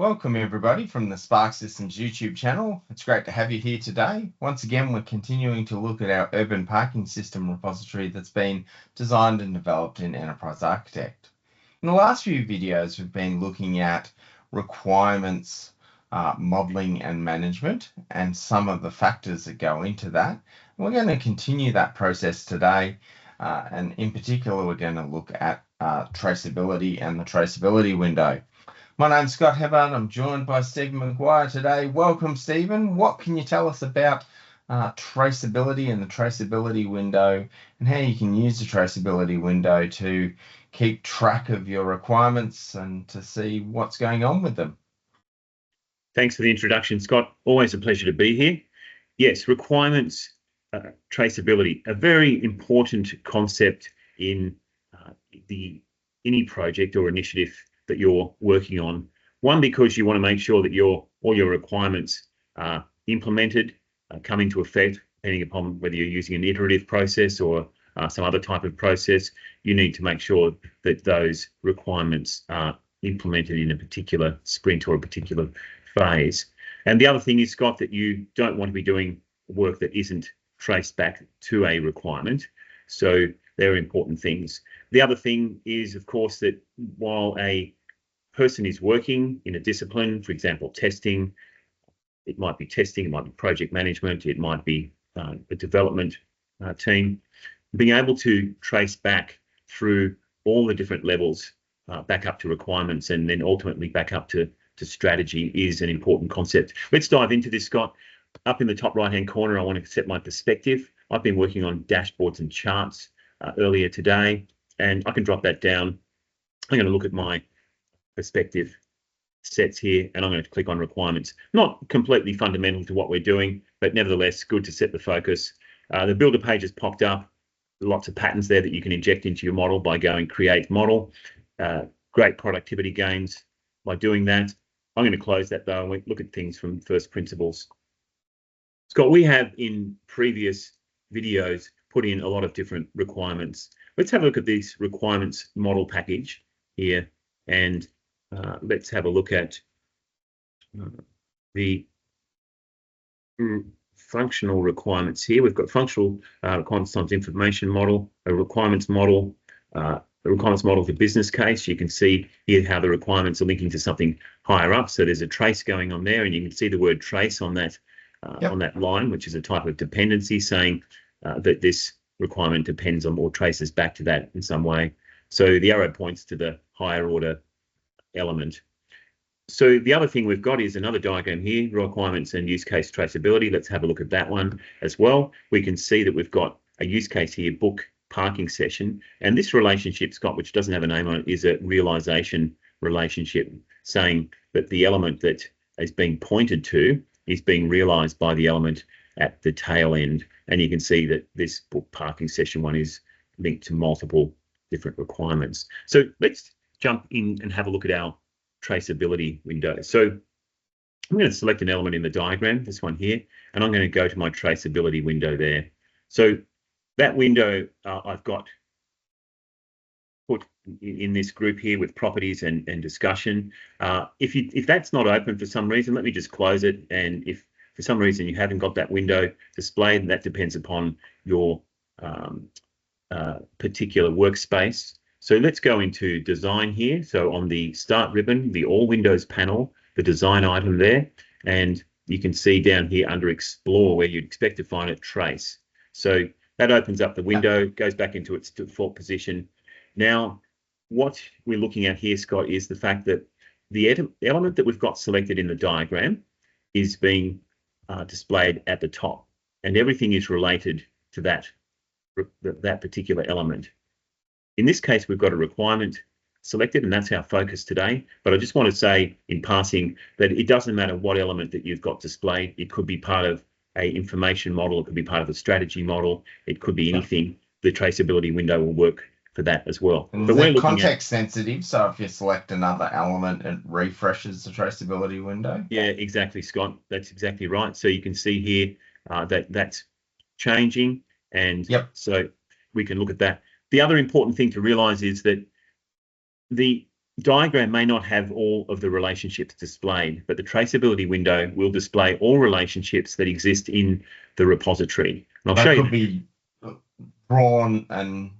Welcome everybody from the Spark Systems YouTube channel. It's great to have you here today. Once again, we're continuing to look at our urban parking system repository that's been designed and developed in Enterprise Architect. In the last few videos, we've been looking at requirements, modeling and management, and some of the factors that go into that. We're going to continue that process today, and in particular, we're going to look at traceability and the traceability window. My name's Scott Hebbard. I'm joined by Stephen McGuire today. Welcome, Stephen. What can you tell us about traceability and the traceability window, and how you can use the traceability window to keep track of your requirements and to see what's going on with them? Thanks for the introduction, Scott. Always a pleasure to be here. Yes, requirements, traceability, a very important concept in any project or initiative that you're working on. One, because you want to make sure that all your requirements are implemented, come into effect, depending upon whether you're using an iterative process or some other type of process. You need to make sure that those requirements are implemented in a particular sprint or a particular phase. And the other thing is, Scott, that you don't want to be doing work that isn't traced back to a requirement. So they're important things. The other thing is, of course, that while a person is working in a discipline, for example, testing, it might be testing, it might be project management, it might be a development team, being able to trace back through all the different levels, back up to requirements, and then ultimately back up to strategy is an important concept. Let's dive into this, Scott. Up in the top right-hand corner, I want to set my perspective. I've been working on dashboards and charts earlier today, and I can drop that down. I'm going to look at my perspective sets here, and I'm going to click on requirements. Not completely fundamental to what we're doing, but nevertheless good to set the focus. The builder page has popped up. Lots of patterns there that you can inject into your model by going create model. Great productivity gains by doing that. I'm going to close that though and look at things from first principles. Scott, we have in previous videos put in a lot of different requirements. Let's have a look at this requirements model package here, and let's have a look at the functional requirements here. We've got functional requirements times information model, a requirements model, the requirements model for business case. You can see here how the requirements are linking to something higher up. So there's a trace going on there, and you can see the word trace on that on that line, which is a type of dependency saying that this requirement depends on or traces back to that in some way. So the arrow points to the higher order element. So the other thing we've got is another diagram here, requirements and use case traceability. Let's have a look at that one as well. We can see that we've got a use case here, book parking session. And this relationship, Scott, which doesn't have a name on it, is a realization relationship, saying that the element that is being pointed to is being realized by the element at the tail end. And you can see that this book parking session one is linked to multiple different requirements. So let's jump in and have a look at our traceability window. So I'm going to select an element in the diagram, this one here, and I'm going to go to my traceability window there. So that window I've got put in this group here with properties and discussion. If that's not open for some reason, let me just close it. And if for some reason you haven't got that window displayed, that depends upon your particular workspace. So let's go into design here. So on the start ribbon, the all windows panel, the design item there, and you can see down here under explore where you'd expect to find it trace. So that opens up the window, goes back into its default position. Now, what we're looking at here, Scott, is the fact that the element that we've got selected in the diagram is being displayed at the top, and everything is related to that particular element. In this case, we've got a requirement selected, and that's our focus today. But I just want to say in passing that it doesn't matter what element that you've got displayed. It could be part of an information model, it could be part of a strategy model, it could be anything. The traceability window will work for that as well. And but we're context sensitive, so if you select another element, it refreshes the traceability window. Yeah, exactly, Scott. That's exactly right. So you can see here that that's changing, and so we can look at that. The other important thing to realize is that the diagram may not have all of the relationships displayed, but the traceability window will display all relationships that exist in the repository. And I'll show you. Could be drawn and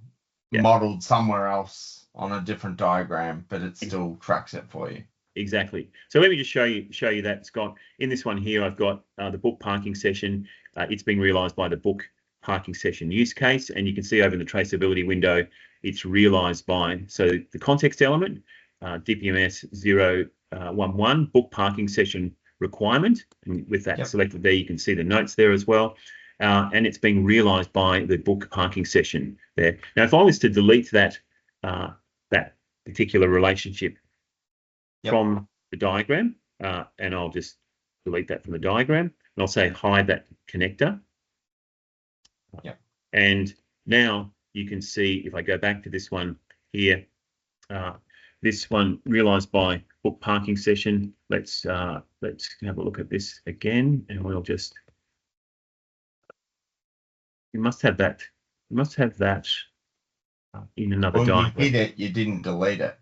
modeled somewhere else on a different diagram, but it still tracks it for you. Exactly. So let me just show you that, Scott. In this one here, I've got the book parking session. It's being realized by the book parking session use case, and you can see over in the traceability window, it's realized by, so the context element, DPMS 011 book parking session requirement, and with that selected there, you can see the notes there as well. And it's being realized by the book parking session there. Now, if I was to delete that that particular relationship from the diagram, and I'll just delete that from the diagram, and I'll say hide that connector. And now you can see, if I go back to this one here, this one realized by book parking session. Let's have a look at this again, and we'll just. You must have that. You must have that in another diagram. You hid it. You didn't delete it.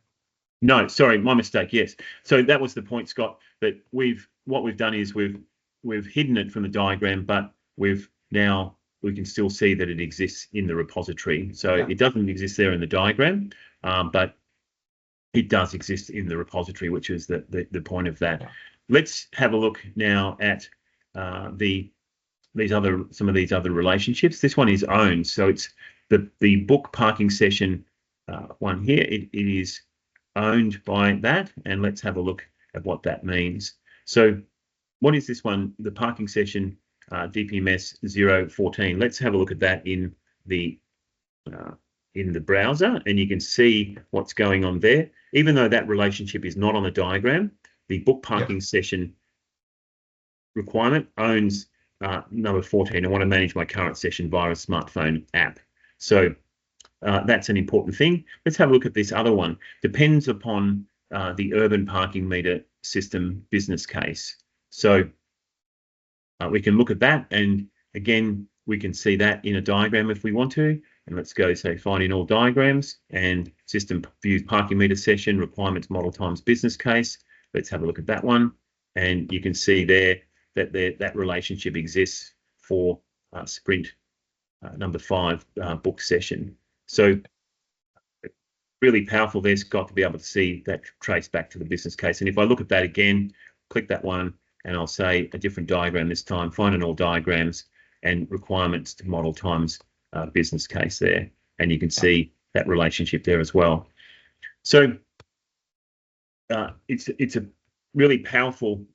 No, sorry, my mistake. Yes. So that was the point, Scott. That what we've done is we've hidden it from the diagram, but we can still see that it exists in the repository. So it doesn't exist there in the diagram, but it does exist in the repository, which is the point of that. Let's have a look now at some of these other relationships. This one is owned, so it's the book parking session one here. It is owned by that, and let's have a look at what that means. So what is this one? The parking session DPMS 014. Let's have a look at that in the browser, and you can see what's going on there. Even though that relationship is not on the diagram, the book parking session requirement owns number 14. I want to manage my current session via a smartphone app. So that's an important thing. Let's have a look at this other one. Depends upon the urban parking meter system business case. So we can look at that, and again, we can see that in a diagram if we want to. And let's go, say, find in all diagrams and system views parking meter session, requirements, model times, business case. Let's have a look at that one. And you can see there that that relationship exists for sprint number 5 book session. So really powerful there, Scott, to be able to see that trace back to the business case. And if I look at that again, click that one, and I'll say a different diagram this time, find in all diagrams and requirements to model times business case there. And you can see that relationship there as well. So it's a really powerful,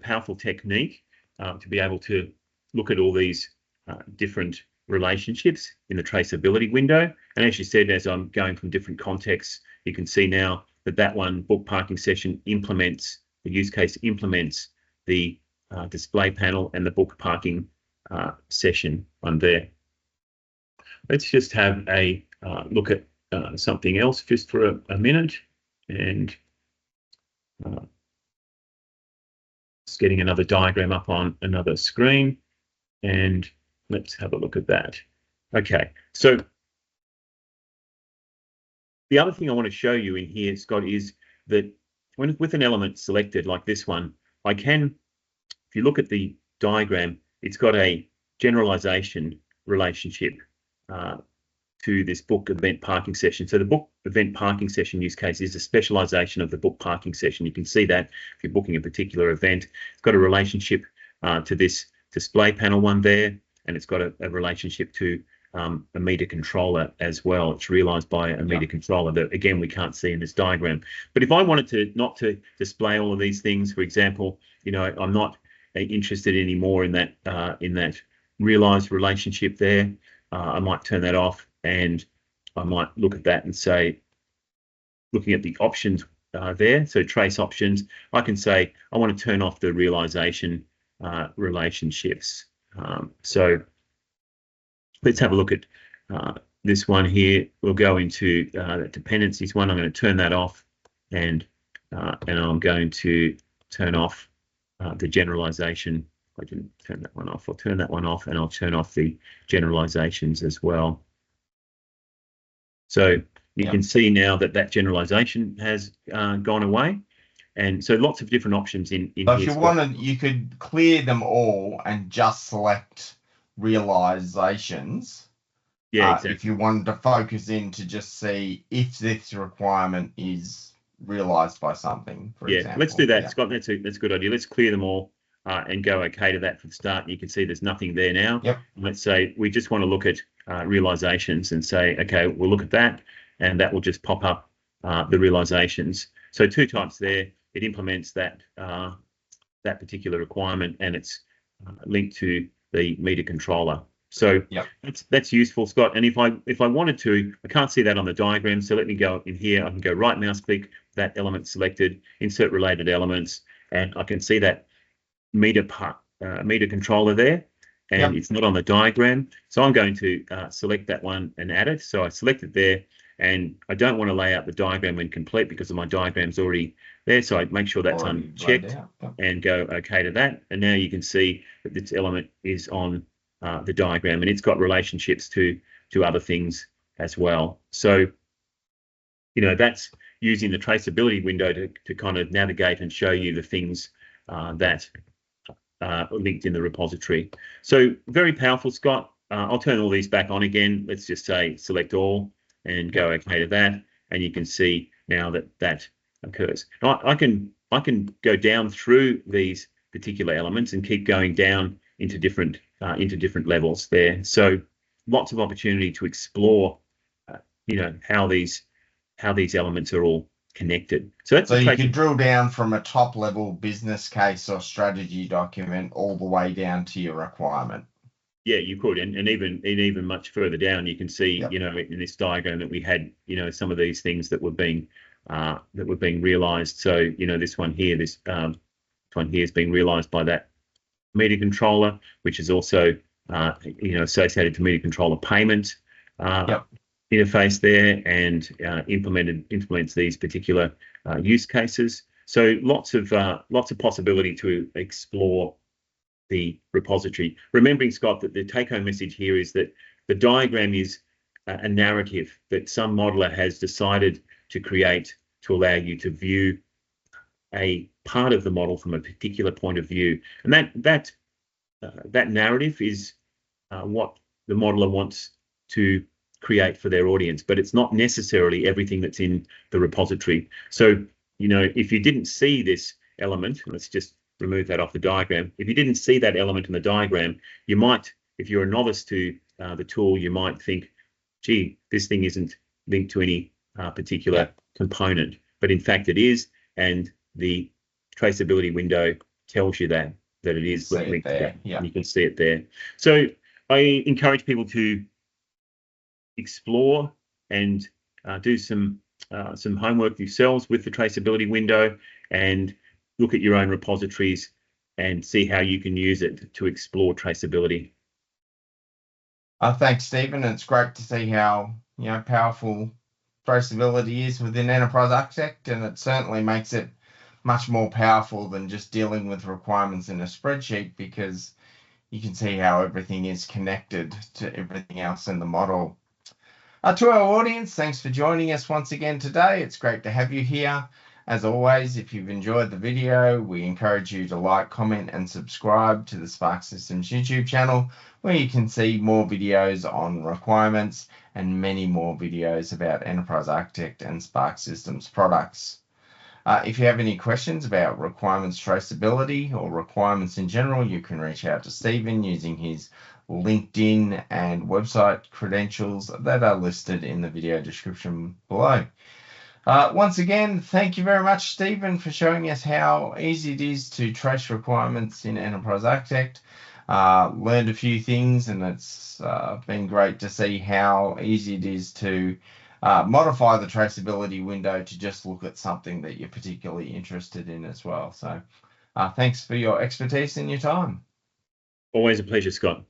powerful technique to be able to look at all these different relationships in the traceability window. And as you said, as I'm going from different contexts, you can see now that one book parking session implements, the use case implements the display panel and the book parking session on there. Let's just have a look at something else just for a minute, and just getting another diagram up on another screen, and let's have a look at that. Okay, so the other thing I want to show you in here, Scott, is that with an element selected like this one, I can, if you look at the diagram, it's got a generalization relationship to this book event parking session. So the book event parking session use case is a specialization of the book parking session. You can see that if you're booking a particular event, it's got a relationship to this display panel one there, and it's got a relationship to a meter controller as well. It's realized by a meter controller that, again, we can't see in this diagram. But if I wanted not to display all of these things, for example, I'm not interested anymore in that realized relationship there, I might turn that off, and I might look at that and say, looking at the options there, so trace options, I can say I want to turn off the realization relationships. So let's have a look at this one here. We'll go into the dependencies one. I'm going to turn that off, and I'm going to turn off the generalization. I didn't turn that one off. I'll turn that one off, and I'll turn off the generalizations as well. So You can see now that generalization has gone away. And so lots of different options in So here. if you wanted, you could clear them all and just select realizations. Yeah, exactly. If you wanted to focus in to just see if this requirement is realized by something, for example. Let's do that, Scott. That's a good idea. Let's clear them all and go okay to that for the start. You can see there's nothing there now. Yep. Let's say we just want to look at realizations and say, okay, we'll look at that, and that will just pop up the realizations. So 2 types there. It implements that that particular requirement, and it's linked to the meter controller. So that's useful, Scott. And if I wanted to, I can't see that on the diagram. So let me go in here. I can go right mouse click, that element selected, insert related elements, and I can see that meter controller there, and it's not on the diagram. So I'm going to select that one and add it. So I select it there, and I don't want to lay out the diagram when complete because my diagram's already there. So I make sure that's unchecked and go okay to that. And now you can see that this element is on the diagram, and it's got relationships to other things as well. So, that's using the traceability window to kind of navigate and show you the things that are linked in the repository. So very powerful, Scott. I'll turn all these back on again. Let's just say select all and go okay to that, and you can see now that occurs. Now, I can go down through these particular elements and keep going down into different levels there. So lots of opportunity to explore, how these elements are all connected. So you can drill down from a top level business case or strategy document all the way down to your requirement. Yeah, you could, and even much further down, you can see, in this diagram that we had, some of these things that were being realized. So, this one here, this one here is being realized by that meter controller, which is also, associated to meter controller payment interface there, and implements these particular use cases. So lots of possibility to explore the repository. Remembering, Scott, that the take-home message here is that the diagram is a narrative that some modeler has decided to create to allow you to view a part of the model from a particular point of view, and that narrative is what the modeler wants to create for their audience, but it's not necessarily everything that's in the repository. So, if you didn't see this element, let's just remove that off the diagram. If you didn't see that element in the diagram, you might, if you're a novice to the tool, you might think, gee, this thing isn't linked to any particular component, but in fact it is, and the traceability window tells you that it is linked there. Yeah, you can see it there. So I encourage people to explore and do some homework yourselves with the traceability window, and look at your own repositories and see how you can use it to explore traceability. Thanks, Stephen. It's great to see how powerful traceability is within Enterprise Architect, and it certainly makes it much more powerful than just dealing with requirements in a spreadsheet, because you can see how everything is connected to everything else in the model. To our audience, thanks for joining us once again today. It's great to have you here. As always, if you've enjoyed the video, we encourage you to like, comment, and subscribe to the Spark Systems YouTube channel, where you can see more videos on requirements and many more videos about Enterprise Architect and Spark Systems products. If you have any questions about requirements traceability or requirements in general, you can reach out to Stephen using his LinkedIn and website credentials that are listed in the video description below. Once again, thank you very much, Stephen, for showing us how easy it is to trace requirements in Enterprise Architect. Learned a few things, and it's been great to see how easy it is to modify the traceability window to just look at something that you're particularly interested in as well. So thanks for your expertise and your time. Always a pleasure, Scott.